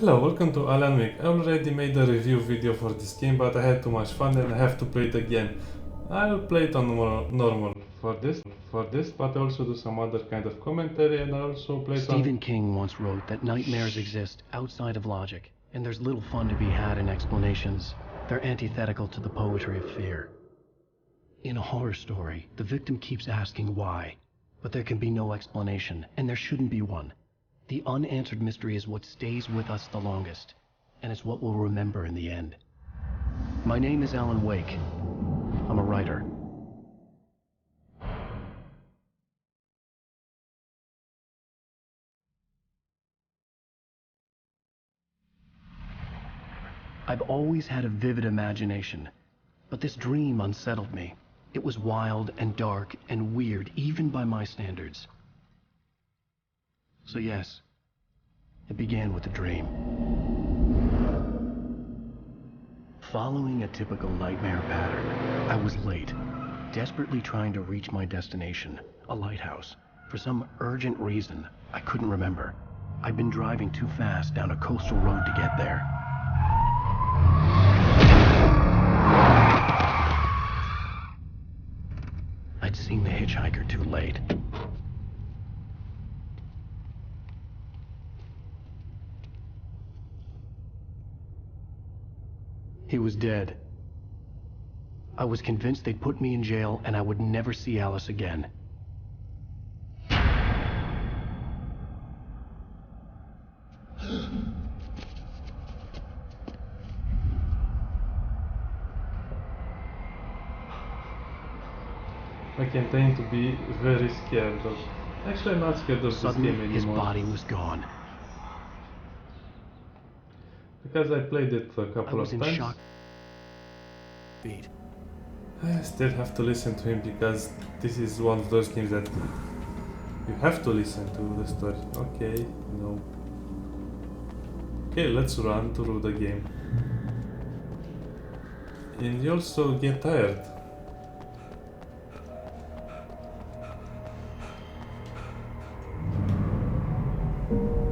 Hello, welcome to Alan Wake. I already made a review video for this game, but I had too much fun and I have to play it again. I'll play it on normal for this, but I also do some other kind of commentary and I also play it Stephen King once wrote that nightmares exist outside of logic, and there's little fun to be had in explanations. They're antithetical to the poetry of fear. In a horror story, the victim keeps asking why, but there can be no explanation, and there shouldn't be one. The unanswered mystery is what stays with us the longest, and it's what we'll remember in the end. My name is Alan Wake. I'm a writer. I've always had a vivid imagination, but this dream unsettled me. It was wild and dark and weird, even by my standards. So yes, it began with a dream. Following a typical nightmare pattern, I was late, desperately trying to reach my destination, a lighthouse. For some urgent reason, I couldn't remember. I'd been driving too fast down a coastal road to get there. I'd seen the hitchhiker too late. He was dead. I was convinced they'd put me in jail and I would never see Alice again. I can tend to be very scared of... Actually, I'm not scared of this Suddenly, game anymore. his body was gone. Because I played it a couple of I was in times. shock. Beat. I still have to listen to him because this is one of those games that you have to listen to the story. Okay, no. Okay, let's run through the game. And you also get tired.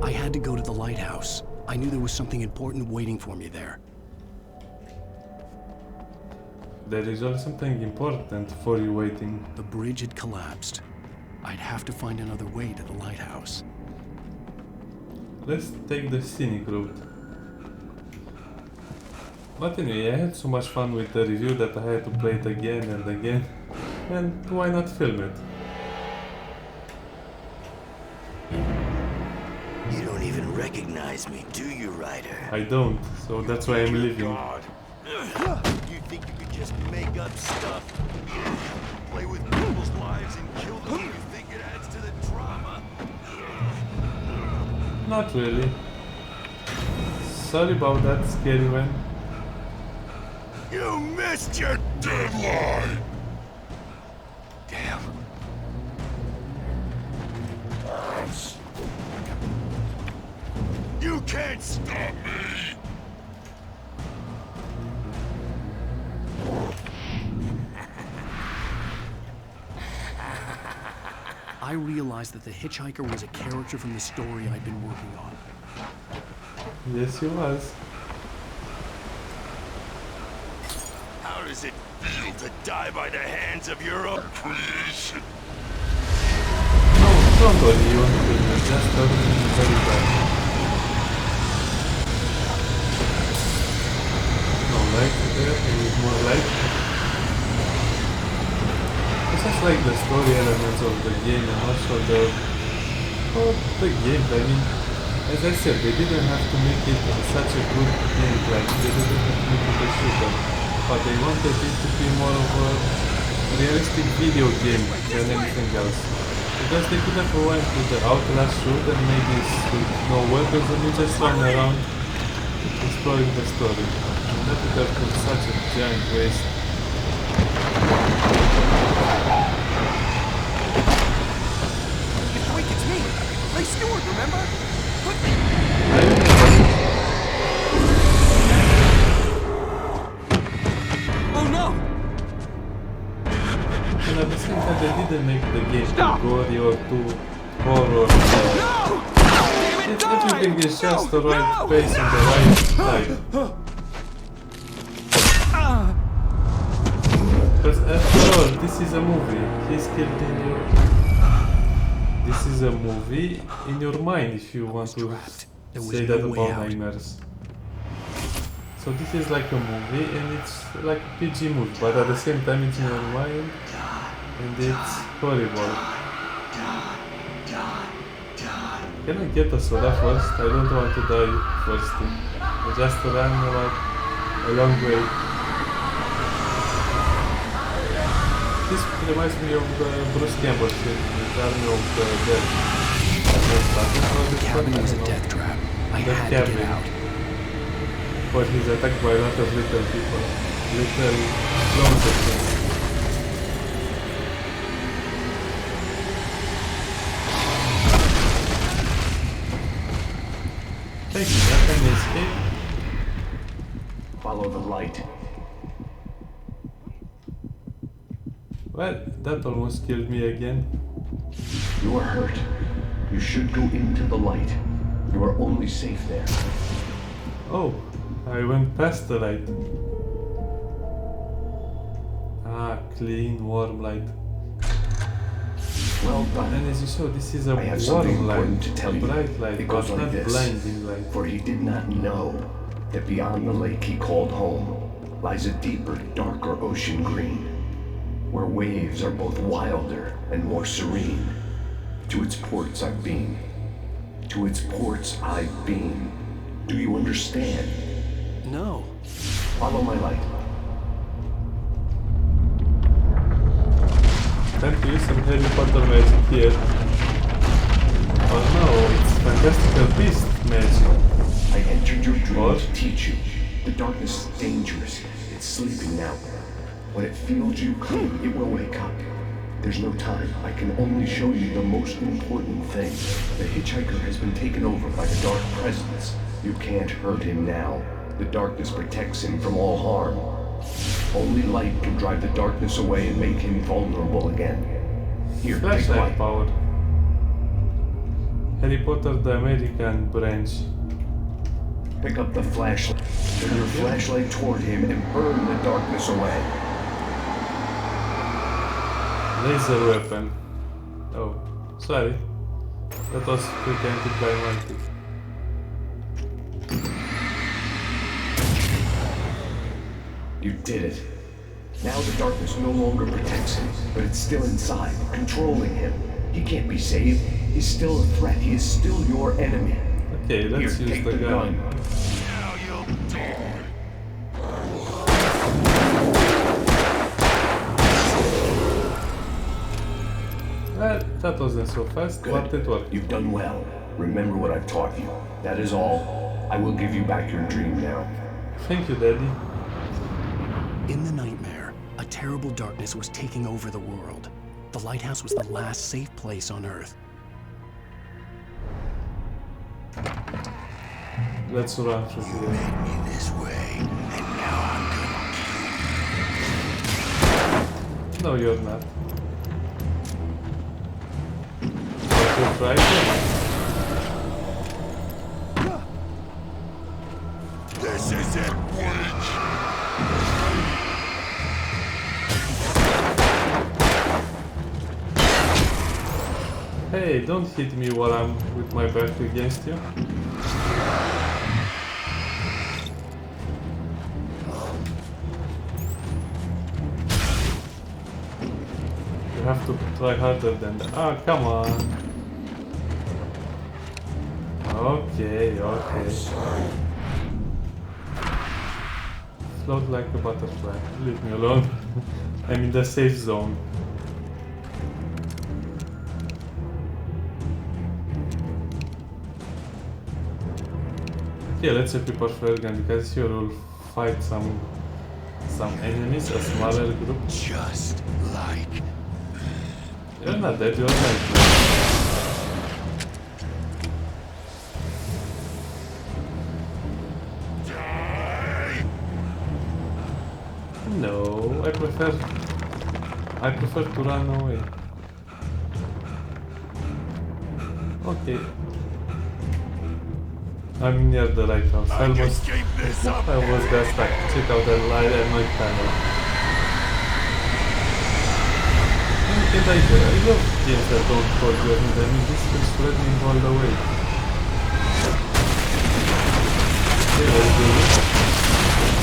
I had to go to the lighthouse. I knew there was something important waiting for me there. There is always something important for you waiting. The bridge had collapsed. I'd have to find another way to the lighthouse. Let's take the scenic route. But anyway, I had so much fun with the review that I had to play it again and again. And why not film it? You don't even recognize me, do you, Ryder? I don't, so that's why I'm leaving. God. You think you could just make up stuff? Play with people's lives and kill them? You think it adds to the drama? Not really. Sorry about that, scary man. You missed your deadline! Damn. You can't stop me! I realized that the hitchhiker was a character from the story I'd been working on. Yes, he was. How does it feel to die by the hands of your own creation? No, don't worry, you won't kill me. Just hurt me very bad. No light there, I need more light. It's just like the story elements of the game and also the game. I mean, as I said, they didn't have to make it such a good game, like they didn't have to make it a shooter, but they wanted it to be more of a realistic video game than anything else. Because they could have went with the Outlast shoot and made this with no weapons and you just run around exploring the story. And that would have been such a giant waste. Wait, it's me! Ray Stewart, remember? I remember. Oh no! And at the same time, they didn't make the game too gory or too horror. No! Damn it, Everything is just the right pace and the right type. Because after all, this is a movie. He's killed in your... This is a movie in your mind, if you want to say that about nightmares. So this is like a movie, and it's like a PG movie, but at the same time it's in your mind, and it's horrible. Can I get a soda first? I don't want to die first. I just ran like a long way. This reminds me of Bruce Campbell shit, the Army of the Dead. The cabin was a death trap. I had to get out. But he's attacked by a lot of little people. Little clones of things. Thank you, that can escape. Follow the light. Well, that almost killed me again. You are hurt. You should go into the light. You are only safe there. Oh, I went past the light. Ah, clean, warm light. Well done. And as you saw, this is a I have something warm important light, to tell a you. bright light, It but goes like not this. blinding light. For he did not know that beyond the lake he called home lies a deeper, darker ocean green, where waves are both wilder and more serene. To its ports I've been. To its ports I've been. Do you understand? No. Follow my light. Time to use some Harry Potter magic here. Oh no, it's Fantastical Beast magic. I entered your dream What? to teach you. The darkness is dangerous. It's sleeping now. When it feels you coming, it will wake up. There's no time. I can only show you the most important thing. The hitchhiker has been taken over by the dark presence. You can't hurt him now. The darkness protects him from all harm. Only light can drive the darkness away and make him vulnerable again. Here, take Flashlight light. power. Harry Potter the American branch. Pick up the flashlight. Turn your flashlight toward him and burn the darkness away. Laser weapon. Oh, sorry. That was pretended by Mighty. You did it. Now the darkness no longer protects him, but it's still inside, controlling him. He can't be saved. He's still a threat. He is still your enemy. Okay, let's Here, use take the gun. Now you'll die. Well, that wasn't so fast, Good. but it worked. You've done well. Remember what I've taught you. That is all. I will give you back your dream now. Thank you, Daddy. In the nightmare, a terrible darkness was taking over the world. The lighthouse was the last safe place on Earth. Let's run through here. Made me this way, and now I'm gonna No, you're not. Want to try it? This isn't weak. Hey, don't hit me while I'm with my back against you. You have to try harder than that. Ah, come on. Okay, okay. Float like a butterfly. Leave me alone. I'm in the safe zone. Okay, let's equip our flare gun because here we'll fight some enemies, a smaller group. Just like You're not dead, you're alive. No, I prefer to run away. Okay. I'm near the lighthouse. I Almost. can keep this up. I was just like check out the light and night panel. And I love games that don't hold your hand. I mean, this is threatening all the way. Okay, let's do it.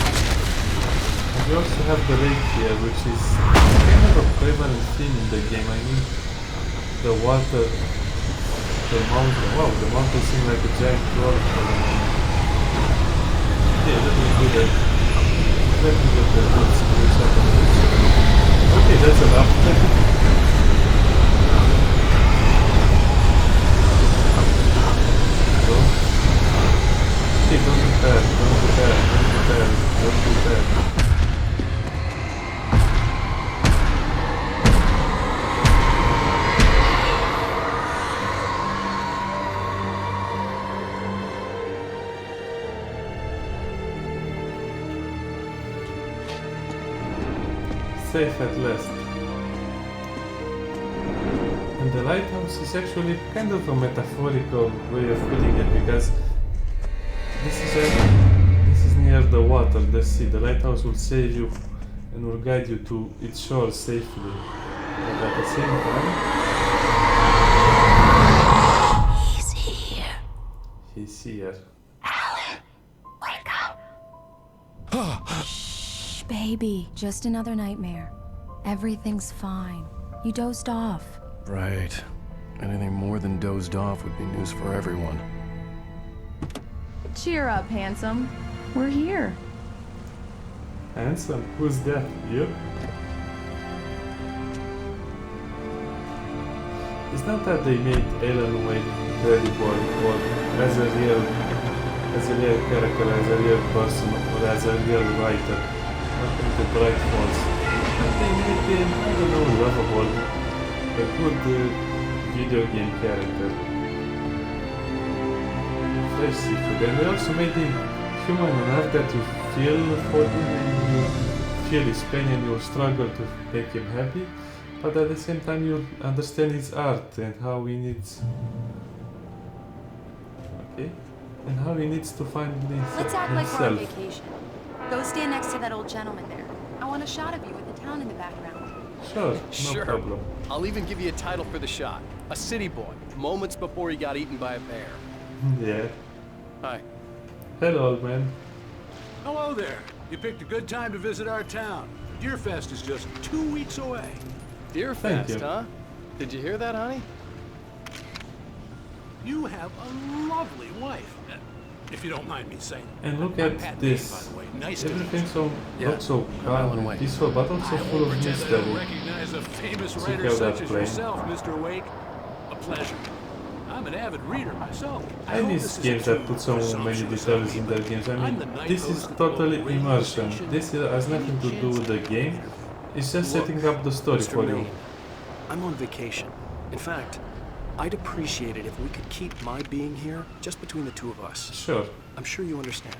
And we also have the lake here, which is kind of a prevalent theme in the game. I mean, the water, the mountain. Wow, the mountain seems like a giant rock for the moment. Okay, let me do that. Let me get the good screws up on this. Okay, that's enough. So. Okay, don't do that, don't do that, don't do that, don't do that. Safe at last. And the lighthouse is actually kind of a metaphorical way of putting it, because this is near the water, the sea. The lighthouse will save you and will guide you to its shore safely. But at the same time, He's here. he's here. Alan, wake up. Shh, baby. Just another nightmare. Everything's fine. You dozed off. Right. Anything more than dozed off would be news for everyone. Cheer up, handsome. We're here. Handsome? Who's that? You? It's not that they made Alan Wake credible or as a real character, as a real person, or as a real writer. Nothing to bright false. But they made him, I don't know, lovable. A good video game character. Fresh seafood. And they also made him human enough that you feel for him and you feel his pain and you struggle to make him happy. But at the same time you understand his art and how he needs... Okay. And how he needs to find Let's act like we're on himself. vacation. Go stand next to that old gentleman there. I want a shot of you with the town in the background. Sure, no Sure. problem. I'll even give you a title for the shot. A city boy, moments before he got eaten by a bear. Yeah. Hi. Hello, old man. Hello there. You picked a good time to visit our town. Deerfest is just 2 weeks away. Deer Thank Fest, you. huh? Did you hear that, honey? You have a lovely wife, if you don't mind me saying. And look I'm at Pat this. Maine, by the way. Nice to meet Everything you. so Yeah. not so I'm calm Alan and Wake. peaceful, but also full of Pretend I mystery. don't recognize a famous Check writer out such that as plane. yourself, Mr. Wake. A pleasure. I'm an avid reader myself. I hope miss this is games a that put so many presumptuous details idea, in their but games. I I'm mean, the night this is host of the totally local radio immersion. station. This has nothing to do with the game. It's just Look, setting up the story Mr. for you. Maine, I'm on vacation. In fact, I'd appreciate it if we could keep my being here just between the two of us. Sure. I'm sure you understand.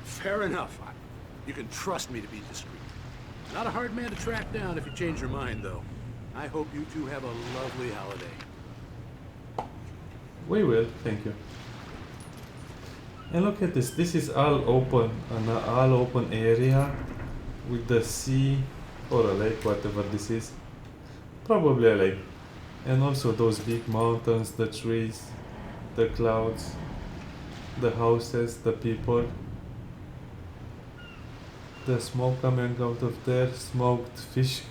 Fair enough. You can trust me to be discreet. Not a hard man to track down if you change your mind, though. I hope you two have a lovely holiday. We will, thank you. And look at this. This is all open, an all open area with the sea or a lake, whatever this is. Probably a lake. And also those big mountains, the trees, the clouds, the houses, the people. The smoke coming out of there, smoked fish.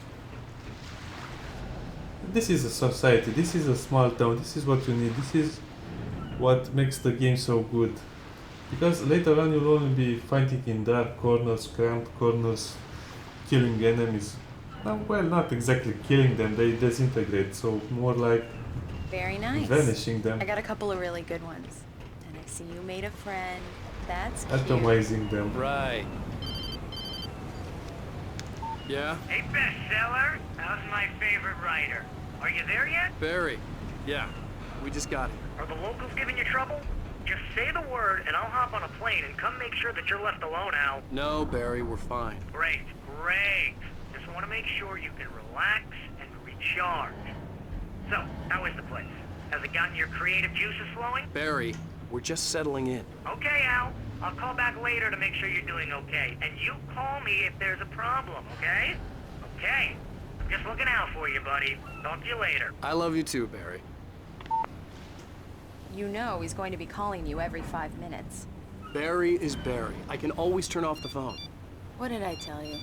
This is a society, this is a small town, this is what you need, this is what makes the game so good. Because later on you'll only be fighting in dark corners, cramped corners, killing enemies. Well, not exactly killing them, they disintegrate, so more like Very nice. vanishing them, I got a couple of really good ones. And I see you made a friend. That's cute. atomizing them. Right. Yeah? Hey, bestseller, how's my favorite writer? Are you there yet? Barry. Yeah. We just got here. Are the locals giving you trouble? Just say the word and I'll hop on a plane and come make sure that you're left alone, Al. No, Barry, we're fine. Great, great. Just want to make sure you can relax and recharge. So, how is the place? Has it gotten your creative juices flowing? Barry, we're just settling in. Okay, Al. I'll call back later to make sure you're doing okay. And you call me if there's a problem, okay? Okay. I'm just looking out for you, buddy. Talk to you later. I love you too, Barry. You know he's going to be calling you every 5 minutes. Barry is Barry. I can always turn off the phone. What did I tell you?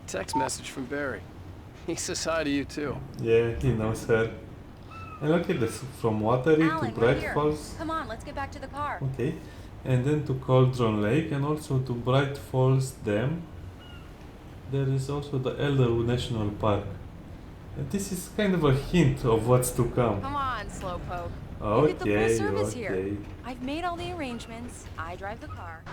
Text message from Barry. He says hi to you too. Yeah, he knows her. And look at this, from Watery to Alan, we're Bright here. Falls. Come on, let's get back to the car. Okay. And then to Cauldron Lake and also to Bright Falls Dam. There is also the Elderwood National Park. And this is kind of a hint of what's to come. Come on, Slowpoke. You get the full Okay, service here. okay. I've made all the arrangements. I drive the car.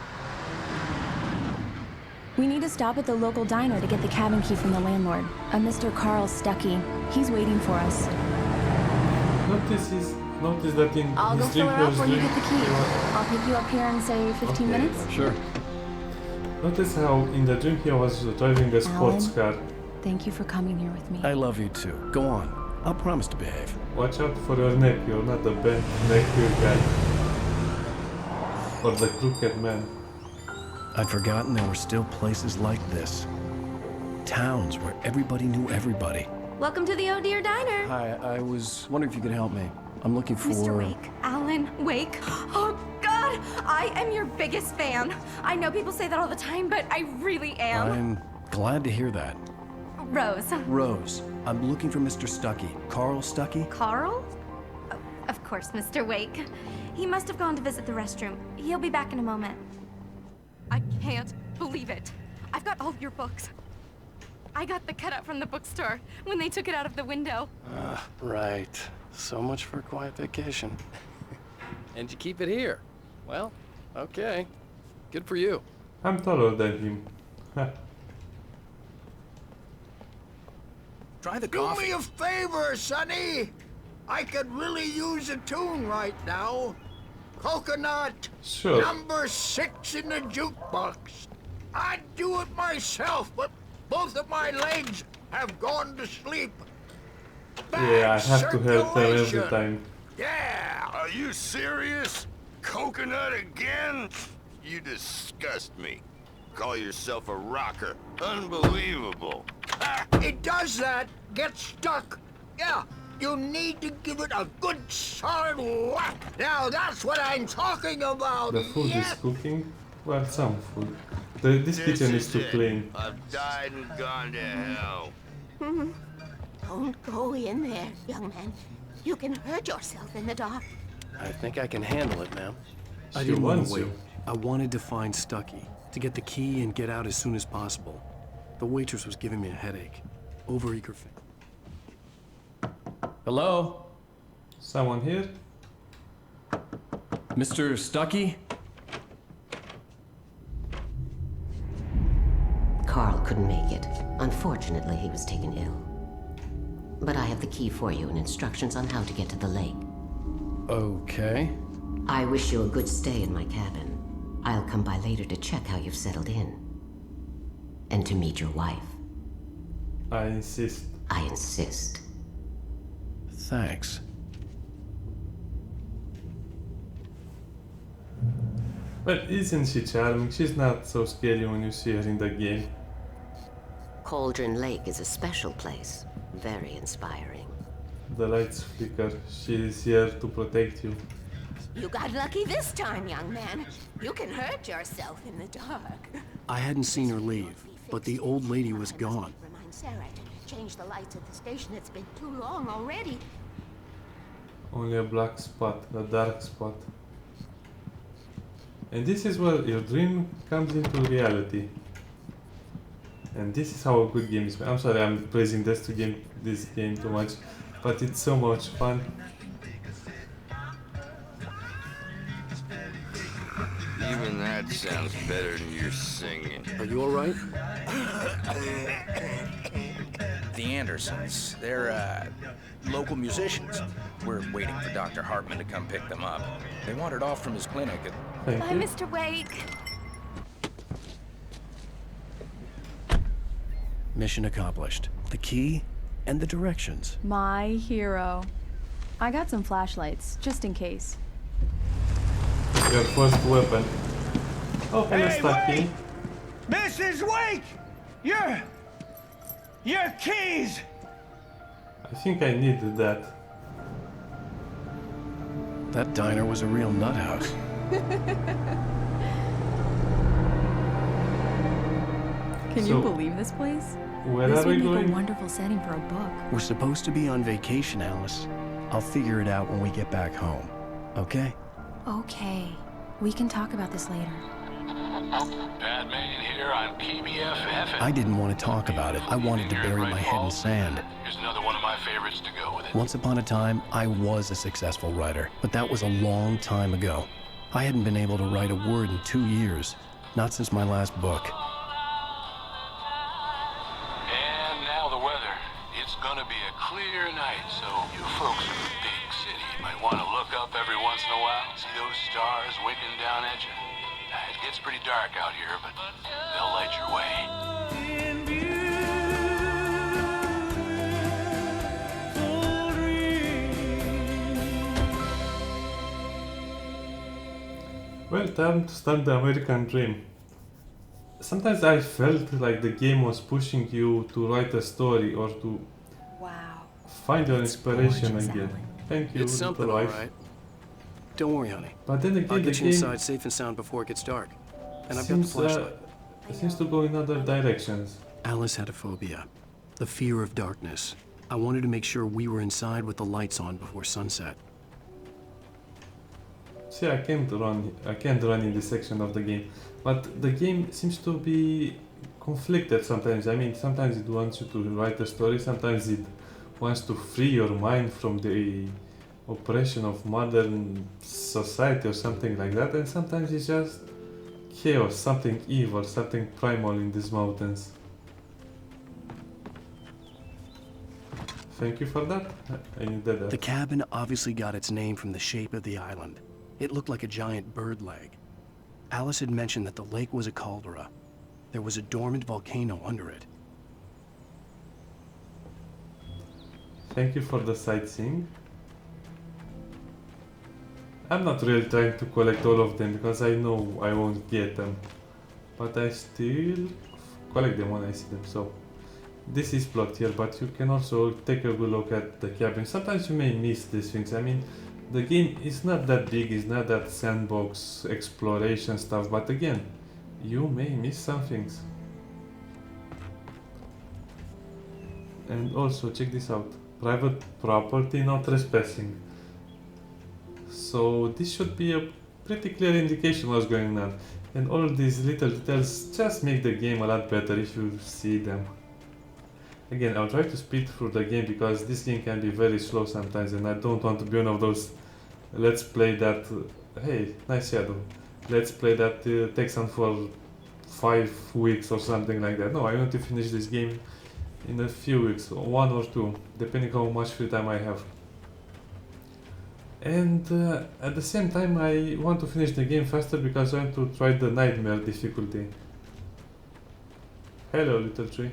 We need to stop at the local diner to get the cabin key from the landlord, a Mr. Carl Stuckey. He's waiting for us. Notice that in I'll go his fill drink her he up was when you doing. get the key. I'll pick you up here in, say, 15 Okay. minutes. Sure. Notice how in the drink he was driving a sports car. Thank you for coming here with me. I love you too. Go on. I'll promise to behave. Watch out for your neck, you're not a bent neck guy. Or the crooked man. I'd forgotten there were still places like this. Towns where everybody knew everybody. Welcome to the Oh Dear Diner. Hi, I was wondering if you could help me. I'm looking for... Mr. Wake. Alan Wake. Oh, God! I am your biggest fan. I know people say that all the time, but I really am. I'm glad to hear that. Rose. Rose, I'm looking for Mr. Stuckey. Carl Stuckey? Carl? Oh, of course, Mr. Wake. He must have gone to visit the restroom. He'll be back in a moment. I can't believe it. I've got all your books. I got the cutout from the bookstore when they took it out of the window. Right. So much for a quiet vacation. And you keep it here. Well, okay. Good for you. I'm taller than him. Try the Do coffee. me a favor, Sonny. I could really use a tune right now. Coconut, Sure. number 6 in the jukebox. I'd do it myself, but both of my legs have gone to sleep. Yeah, I have to help them every circulation. time. Yeah! Are you serious? Coconut again? You disgust me. Call yourself a rocker. Unbelievable. It does that. Get stuck. Yeah, you need to give it a good solid whack. Now that's what I'm talking about. The food yes. is cooking. Well, some food. This kitchen is too it. clean. I've died and gone to hell. Don't go in there, young man. You can hurt yourself in the dark. I think I can handle it, ma'am. I She didn't want wants to wait. you. I wanted to find Stuckey, to get the key and get out as soon as possible. The waitress was giving me a headache. Overeager. Hello? Someone here? Mr. Stuckey? Carl couldn't make it. Unfortunately, he was taken ill. But I have the key for you and instructions on how to get to the lake. Okay. I wish you a good stay in my cabin. I'll come by later to check how you've settled in. And to meet your wife. I insist. I insist. Thanks. But isn't she charming? She's not so scary when you see her in the game. Cauldron Lake is a special place. Very inspiring. The lights flicker. She is here to protect you. You got lucky this time, young man. You can hurt yourself in the dark. I hadn't seen her leave, but the old lady was gone. Remind Sarah to change the lights at the station. It's been too long already. Only a black spot, a dark spot. And this is where your dream comes into reality. And this is how a good game is. I'm sorry, I'm praising this game too much, but it's so much fun. Even that sounds better than your singing. Are you all right? The Andersons. They're, local musicians. We're waiting for Dr. Hartman to come pick them up. They wandered off from his clinic at... Bye, Mr. Wake. Mission accomplished. The key and the directions. My hero. I got some flashlights, just in case. Your first weapon. Oh, hello, Stucky. Mrs. Wake! Your keys! I think I needed that. That diner was a real nut house. Can you believe this place? Where This are we would make going? a wonderful setting for a book. We're supposed to be on vacation, Alice. I'll figure it out when we get back home. Okay? Okay. We can talk about this later. Batman here on PBFF. I didn't want to talk about it. I wanted to bury my head in sand. Here's another one of my favorites to go with it. Once upon a time, I was a successful writer, but that was a long time ago. I hadn't been able to write a word in 2 years, not since my last book. And now the weather. It's gonna be a clear night, so you folks in the big city might want to look up every once in a while, see those stars winking down at you. It gets pretty dark out here, but they'll light your way. Well, time to start the American dream. Sometimes I felt like the game was pushing you to write a story or to find your inspiration again. Thank you, It's something, little wife. alright. Don't worry, honey. But then again, I'll the get you game inside safe and sound before it gets dark. And I've got the flashlight. Seems to go in other directions. Alice had a phobia, the fear of darkness. I wanted to make sure we were inside with the lights on before sunset. See, I can't run in this section of the game, but the game seems to be conflicted sometimes. I mean, sometimes it wants you to write a story, sometimes it wants to free your mind from the oppression of modern society or something like that, and sometimes it's just chaos, something evil, something primal in these mountains. Thank you for that. I needed that. The cabin obviously got its name from the shape of the island. It looked like a giant bird leg. Alice had mentioned that the lake was a caldera. There was a dormant volcano under it. Thank you for the sightseeing. I'm not really trying to collect all of them because I know I won't get them. But I still collect them when I see them. So this is blocked here, but you can also take a good look at the cabin. Sometimes you may miss these things. I mean, the game is not that big, it's not that sandbox exploration stuff, but again, you may miss some things. And also, check this out. Private property, no trespassing. So this should be a pretty clear indication what's going on. And all these little details just make the game a lot better if you see them. Again, I'll try to speed through the game because this game can be very slow sometimes and I don't want to be one of those let's play that, hey, nice shadow, let's play that takes on for 5 weeks or something like that. No, I want to finish this game in a few weeks, 1 or 2, depending how much free time I have. And at the same time I want to finish the game faster because I want to try the nightmare difficulty. Hello, little tree.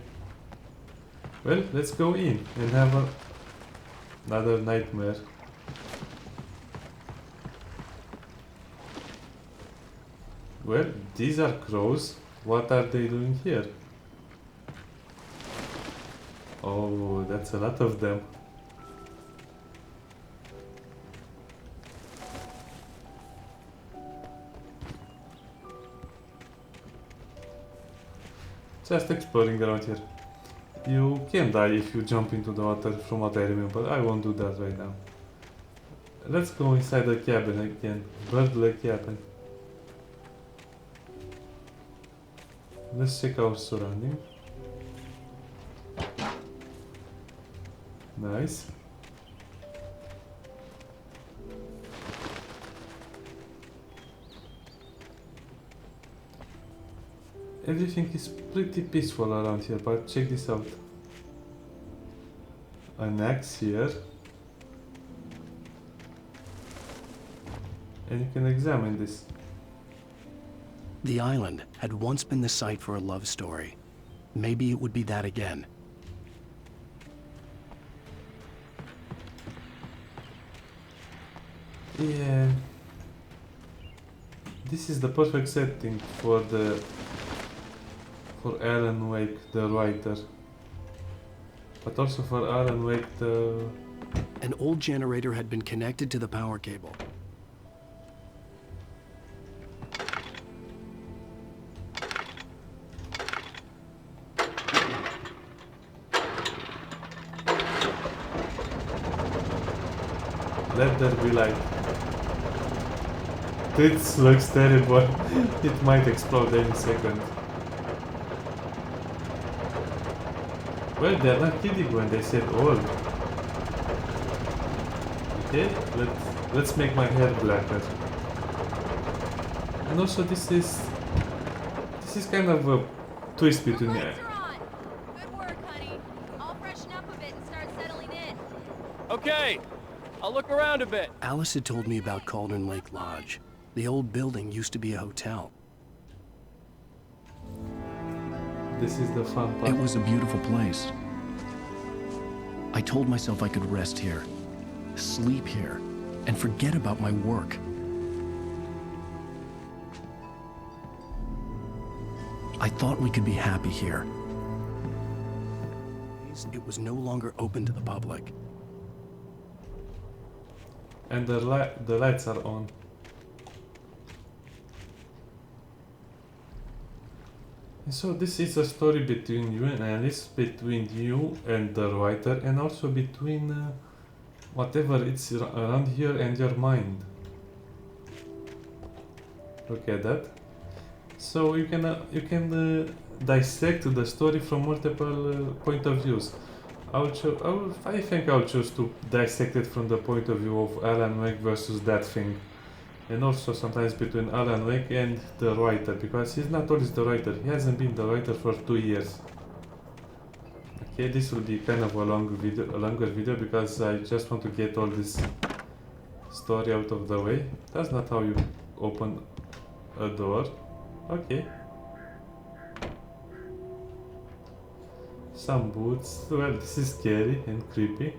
Well, let's go in and have another nightmare. Well, these are crows. What are they doing here? Oh, that's a lot of them. Just exploring around here. You can die if you jump into the water from what I remember. I won't do that right now. Let's go inside the cabin again. Bird-leg cabin. Let's check our surrounding. Nice. Everything is pretty peaceful around here, but check this out. An axe here. And you can examine this. The island had once been the site for a love story. Maybe it would be that again. Yeah. This is the perfect setting for Alan Wake, the writer. But also for Alan Wake, the... An old generator had been connected to the power cable. Let there be light. This looks terrible. It might explode any second. Well, they're not kidding when they said all. Okay, let's make my hair blacker. And also this is kind of a twist between Good work, honey. I'll freshen up a bit and start settling in. Okay, I'll look around a bit. Alice had told me about Cauldron Lake Lodge. The old building used to be a hotel. This is the fun part. It was a beautiful place. I told myself I could rest here, sleep here, and forget about my work. I thought we could be happy here. It was no longer open to the public. And the lights are on. So this is a story between you and Alice, between you and the writer, and also between whatever it's around here and your mind. Look at that. So you can dissect the story from multiple point of views. I think I'll choose to dissect it from the point of view of Alan Wake versus that thing. And also sometimes between Alan Wake and the writer, because he's not always the writer. He hasn't been the writer for 2 years. Okay, this will be kind of a longer video because I just want to get all this story out of the way. That's not how you open a door. Okay. Some boots. Well, this is scary and creepy.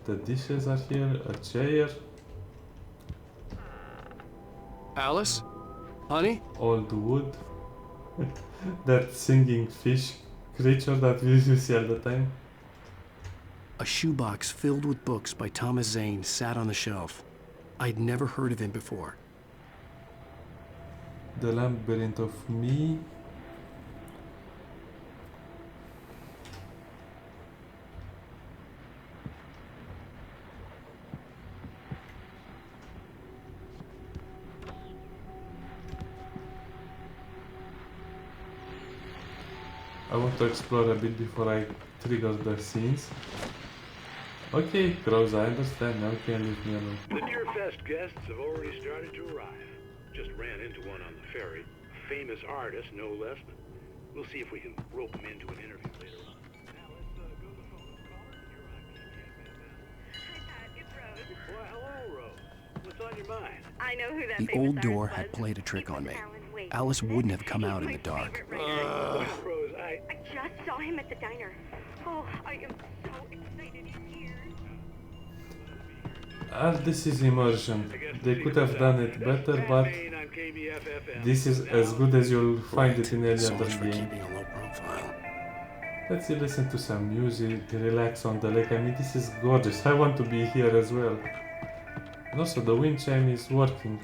The dishes are here, a chair. Alice? Honey? Old wood. That singing fish creature that we used to see all the time. A shoebox filled with books by Thomas Zane sat on the shelf. I'd never heard of him before. The Labyrinth of Me. I want to explore a bit before I trigger the scenes. Okay, Crows, I understand. Now you can leave me alone. The Deerfest guests have already started to arrive. Just ran into one on the ferry. A famous artist, no less, but we'll see if we can rope him into an interview later on. Now let's go to the phone caller. You're on KBFFM. Hi, Pat. It's Rose. Well, hello, Rose. What's on your mind? I know who that The famous old door artist had was. played a trick It on was me. Alan Wake. Alice wouldn't have come out in the He's my dark. favorite writer. Rose, I just saw him at the diner. Oh, I am so excited he's here. This is immersion. They could have done it better, but this is as good as you'll find it in any So other much for game. keeping a low profile. Let's listen to some music, relax on the lake. I mean, this is gorgeous. I want to be here as well. And also the wind chime is working.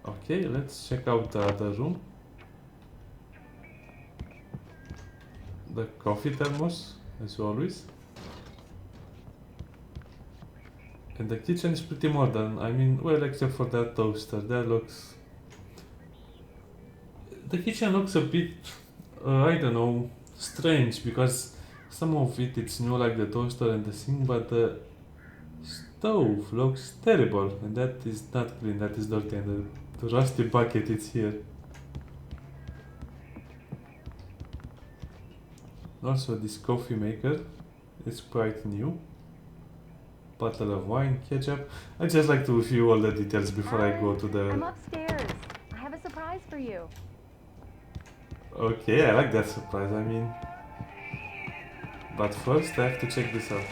Okay, let's check out the other room. The coffee thermos, as always. And the kitchen is pretty modern. I mean, well, except for that toaster. That looks... The kitchen looks a bit, I don't know, strange, because some of it's new, like the toaster and the sink, but the stove looks terrible, and that is not clean, that is dirty, and the rusty bucket is here. Also, this coffee maker is quite new. Bottle of wine, ketchup. I just like to review all the details before I go to the... I'm upstairs. I have a surprise for you. Okay, I like that surprise, I mean. But first I have to check this out.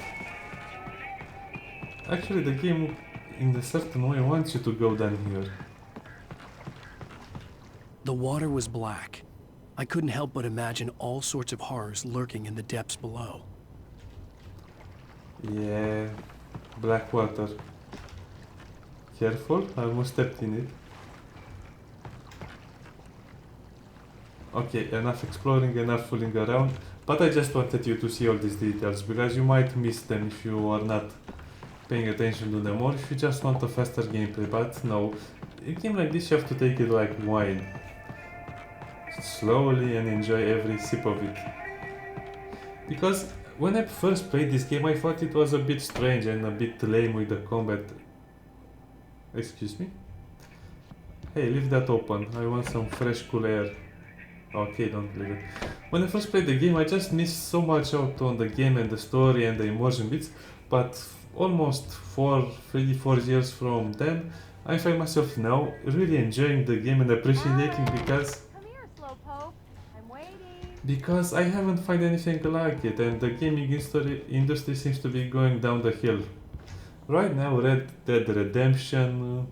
Actually, the game in a certain way wants you to go down here. The water was black. I couldn't help but imagine all sorts of horrors lurking in the depths below. Yeah, black water. Careful, I almost stepped in it. Okay, enough exploring, enough fooling around. But I just wanted you to see all these details, because you might miss them if you are not paying attention to them, or if you just want a faster gameplay. But no, a game like this you have to take it like wine. Slowly and enjoy every sip of it. Because when I first played this game, I thought it was a bit strange and a bit lame with the combat. Excuse me? Hey, leave that open. I want some fresh, cool air. Okay, don't leave it. When I first played the game, I just missed so much out on the game and the story and the immersion bits, but almost 3-4 years from then, I find myself now really enjoying the game and appreciating because I haven't found anything like it, and the gaming industry seems to be going down the hill. Right now, Red Dead Redemption,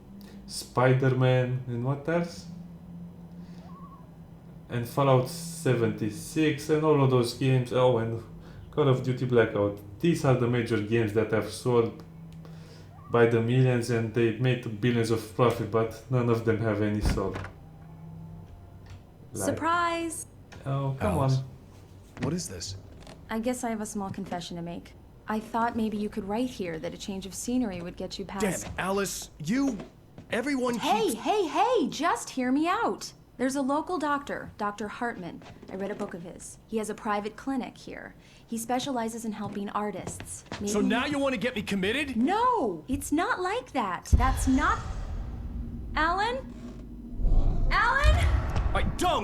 Spider-Man, and what else? And Fallout 76 and all of those games, oh, and Call of Duty Blackout. These are the major games that have sold by the millions and they made billions of profit, but none of them have any soul. Surprise! Oh, come Alice, on. what is this? I guess I have a small confession to make. I thought maybe you could write here that a change of scenery would get you past... Damn it, Alice, everyone keeps... Hey, just hear me out. There's a local doctor, Dr. Hartman. I read a book of his. He has a private clinic here. He specializes in helping artists. So now you want to get me committed? No, it's not like that. That's not... Alan? Alan?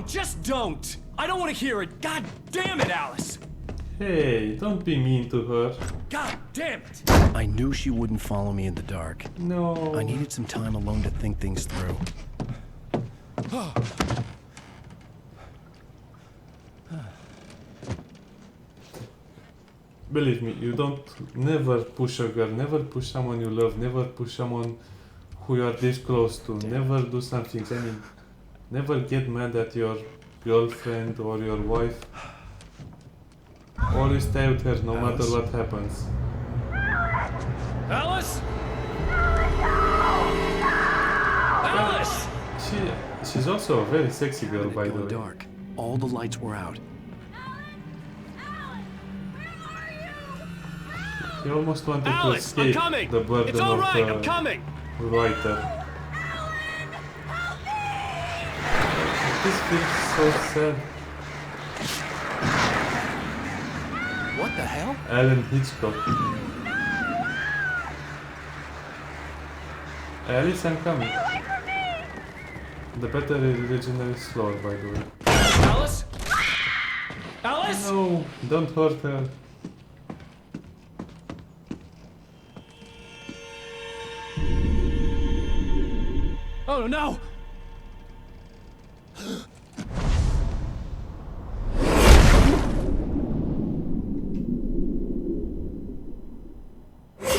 Just don't! I don't want to hear it! God damn it, Alice! Hey, don't be mean to her. God damn it! I knew she wouldn't follow me in the dark. No. I needed some time alone to think things through. Believe me, you never push a girl, never push someone you love, never push someone who you are this close to, never do something, I mean, never get mad at your girlfriend or your wife. Always stay with her no matter what happens. Alice! Alice! She's also a very sexy girl, by the way. Dark. All the lights were out. He almost wanted to Alice, escape I'm coming. the burden It's all of right, the I'm coming. writer. This feels so sad. What the hell? Allen Hitchcock. Alice, I'm coming. The battery originally is slower, by the way. Alice? Alice? No, don't hurt her. Oh no!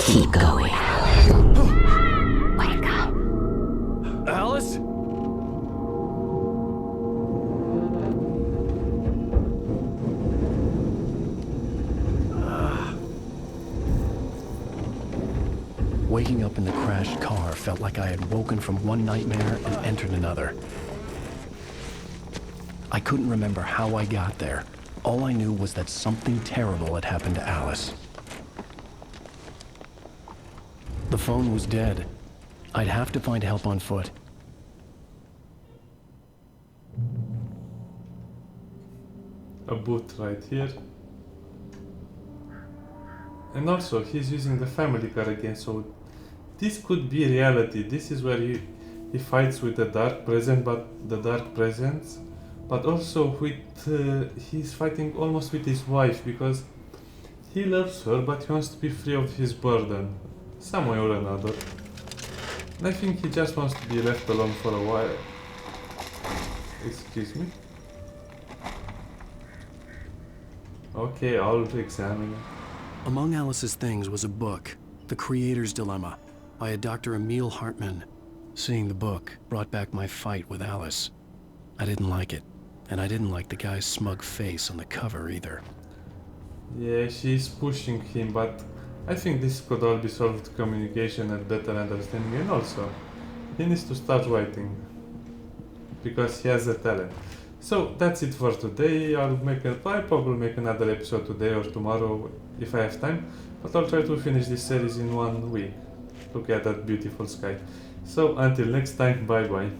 Keep going. Wake up. Alice? Waking up in the crashed car felt like I had woken from one nightmare and entered another. I couldn't remember how I got there. All I knew was that something terrible had happened to Alice. The phone was dead. I'd have to find help on foot. A boot right here. And also, he's using the family car again, so this could be reality. This is where he fights with the dark present, but the dark presence, but also with he's fighting almost with his wife, because he loves her, but he wants to be free of his burden, some way or another. And I think he just wants to be left alone for a while. Excuse me. Okay, I'll examine it. Among Alice's things was a book, The Creator's Dilemma, by a Dr. Emil Hartmann. Seeing the book brought back my fight with Alice. I didn't like it, and I didn't like the guy's smug face on the cover either. Yeah, she's pushing him, but I think this could all be solved with communication and better understanding, and also he needs to start writing because he has a talent. So that's it for today. I'll probably make another episode today or tomorrow if I have time, but I'll try to finish this series in 1 week. Look at that beautiful sky. So until next time, bye bye.